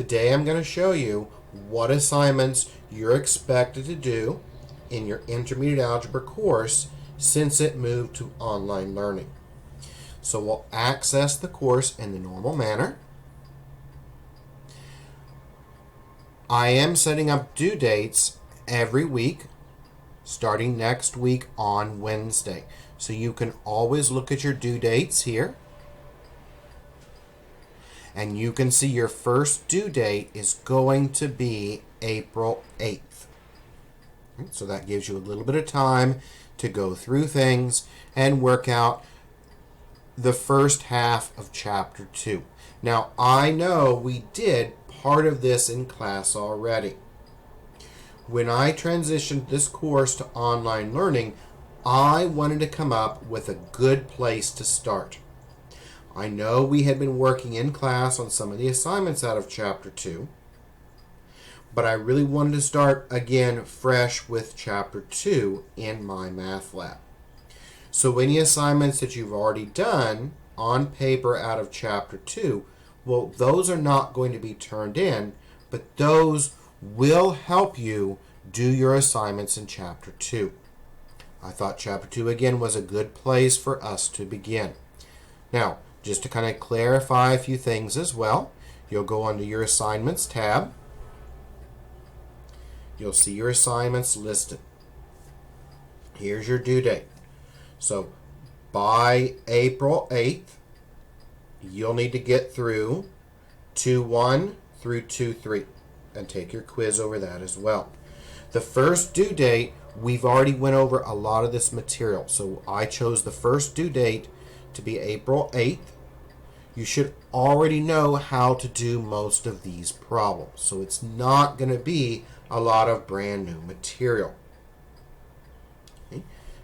Today I'm going to show you what assignments you're expected to do in your intermediate algebra course since it moved to online learning. So we'll access the course in the normal manner. I am setting up due dates every week, starting next week on Wednesday. So you can always look at your due dates here. And you can see your first due date is going to be April 8th. So that gives you a little bit of time to go through things and work out the first half of Chapter 2. Now, I know we did part of this in class already. When I transitioned this course to online learning, I wanted to come up with a good place to start. I know we had been working in class on some of the assignments out of Chapter 2, but I really wanted to start again fresh with Chapter 2 in my math lab. So any assignments that you've already done on paper out of Chapter 2, well, those are not going to be turned in, but those will help you do your assignments in Chapter 2. I thought Chapter 2 again was a good place for us to begin. Now, just to kind of clarify a few things as well, you'll go under your assignments tab. You'll see your assignments listed. Here's your due date. So by April 8th, you'll need to get through 2.1 through 2.3 and take your quiz over that as well. The first due date, we've already went over a lot of this material. So I chose the first due date to be April 8th. You should already know how to do most of these problems. So it's not going to be a lot of brand new material. Okay.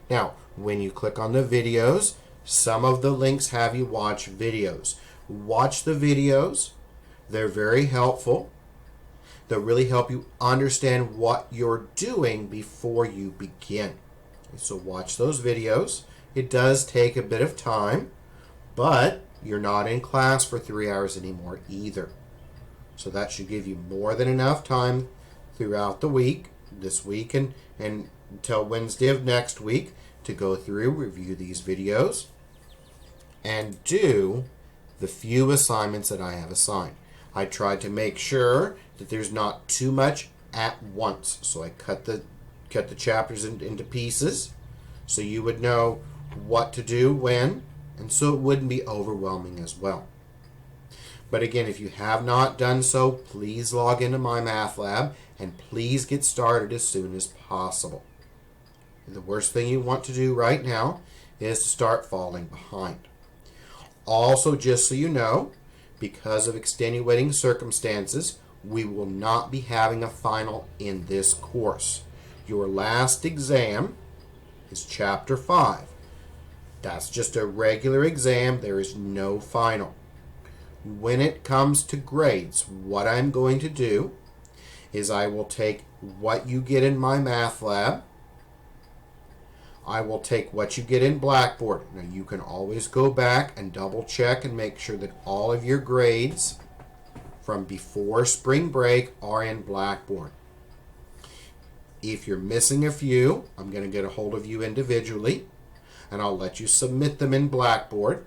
Now, when you click on the videos, some of the links have you watch videos. Watch the videos. They're very helpful. They'll really help you understand what you're doing before you begin. Okay, so watch those videos. It does take a bit of time, but you're not in class for 3 hours anymore either. So that should give you more than enough time throughout the week, this week and until Wednesday of next week, to go through, review these videos, and do the few assignments that I have assigned. I tried to make sure that there's not too much at once. So I cut the chapters into pieces so you would know what to do when, and so it wouldn't be overwhelming as well. But again, if you have not done so, please log into my math lab and please get started as soon as possible. The worst thing you want to do right now is to start falling behind. Also, just so you know, because of extenuating circumstances, we will not be having a final in this course. Your last exam is Chapter 5. That's just a regular exam. There is no final. When it comes to grades, what I'm going to do is I will take what you get in my math lab. I will take what you get in Blackboard. Now you can always go back and double check and make sure that all of your grades from before spring break are in Blackboard. If you're missing a few, I'm going to get a hold of you individually and I'll let you submit them in Blackboard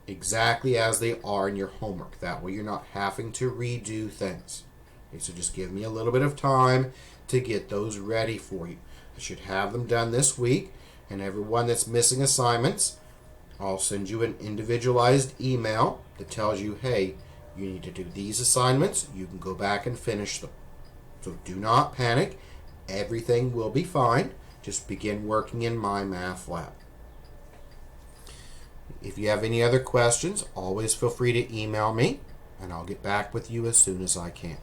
exactly as they are in your homework. That way you're not having to redo things. Okay, so just give me a little bit of time to get those ready for you. I should have them done this week, and everyone that's missing assignments, I'll send you an individualized email that tells you, hey, you need to do these assignments. You can go back and finish them. So do not panic. Everything will be fine. Just begin working in my math lab. If you have any other questions, always feel free to email me, and I'll get back with you as soon as I can.